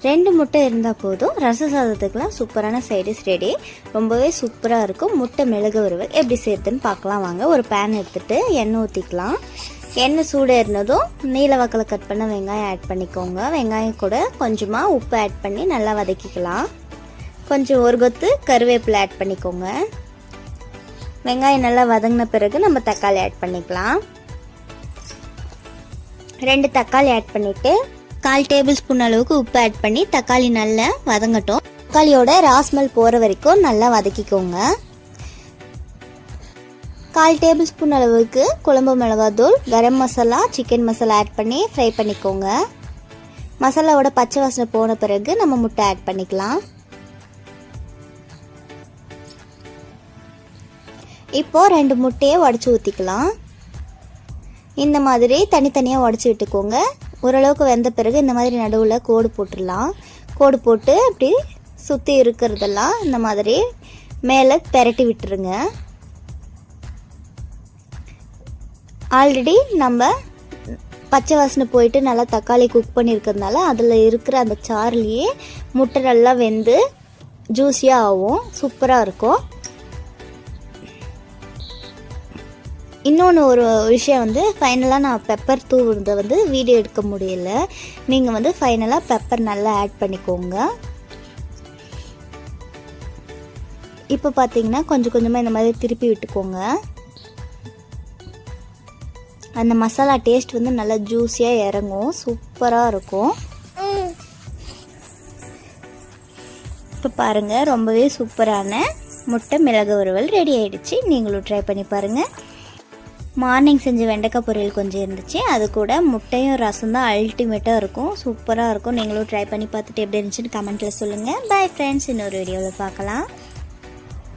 2 முட்டை இருந்தால் போதும். ரச சாதத்துக்குலாம் சூப்பரான சைடிஷ் ரெடி. ரொம்பவே சூப்பராக இருக்கும். முட்டை மிளகு வறுவல் எப்படி செய்யுதுன்னு பார்க்கலாம் வாங்க. ஒரு பேன் எடுத்துகிட்டு எண்ணெய் ஊற்றிக்கலாம். எண்ணெய் சூடு இருந்ததும் நீல வாக்கில் கட் பண்ண வெங்காயம் ஆட் பண்ணிக்கோங்க. வெங்காயம் கூட கொஞ்சமாக உப்பு ஆட் பண்ணி நல்லா வதக்கிக்கலாம். கொஞ்சம் ஒரு கொத்து கருவேப்பிலை ஆட் பண்ணிக்கோங்க. வெங்காயம் நல்லா வதங்கின பிறகு நம்ம தக்காளி ஆட் பண்ணிக்கலாம். 2 தக்காளி ஆட் பண்ணிவிட்டு 1/4 டேபிள் ஸ்பூன் அளவுக்கு உப்பு ஆட் பண்ணி தக்காளி நல்லா வதங்கட்டும். தக்காளியோட ராஸ்மல் போகிற வரைக்கும் நல்லா வதக்கிக்கோங்க. 1/4 டேபிள் ஸ்பூன் அளவுக்கு குழம்பு மிளகாத்தூள், கரம் மசாலா, சிக்கன் மசாலா ஆட் பண்ணி ஃப்ரை பண்ணிக்கோங்க. மசாலாவோட பச்சை வாசனை போன பிறகு நம்ம முட்டை ஆட் பண்ணிக்கலாம். இப்போ 2 முட்டையை உடச்சி ஊற்றிக்கலாம். இந்த மாதிரி தனித்தனியாக உடச்சி விட்டுக்கோங்க. ஓரளவுக்கு வெந்த பிறகு இந்த மாதிரி நடுவில் கோடு போட்டுடலாம். கோடு போட்டு அப்படி சுற்றி இருக்கிறதெல்லாம் இந்த மாதிரி மேலே பெரட்டி விட்டுருங்க. ஆல்ரெடி நம்ம பச்சை வாசனை போயிட்டு நல்லா தக்காளி குக் பண்ணியிருக்கிறதுனால அதில் இருக்கிற அந்த சாறுலேயே முட்டை நல்லா வெந்து ஜூஸியாக ஆகும். சூப்பராக இருக்கும். இன்னொன்று ஒரு விஷயம் வந்து ஃபைனலாக நான் பெப்பர் தூவுறதை வீடியோ எடுக்க முடியல. நீங்கள் ஃபைனலாக பெப்பர் நல்லா ஆட் பண்ணிக்கோங்க. இப்போ பார்த்தீங்கன்னா கொஞ்சம் கொஞ்சமாக இந்த மாதிரி திருப்பி விட்டுக்கோங்க. அந்த மசாலா டேஸ்ட் நல்லா ஜூஸியாக இறங்கும். சூப்பராக இருக்கும். இப்போ பாருங்கள், ரொம்பவே சூப்பரான முட்டை மிளகு வறுவல் ரெடி ஆகிடுச்சு. நீங்களும் ட்ரை பண்ணி பாருங்கள். மார்னிங் செஞ்ச வெண்டைக்காய் பொரியல் கொஞ்சம் இருந்துச்சு. அது கூட முட்டையும் ரசம் தான் அல்டிமேட்டாக இருக்கும். சூப்பராக இருக்கும். நீங்களும் ட்ரை பண்ணி பார்த்துட்டு எப்படி இருந்துச்சுன்னு கமெண்ட்டில் சொல்லுங்கள். பை ஃப்ரெண்ட்ஸ், இன்னொரு வீடியோவில் பார்க்கலாம்.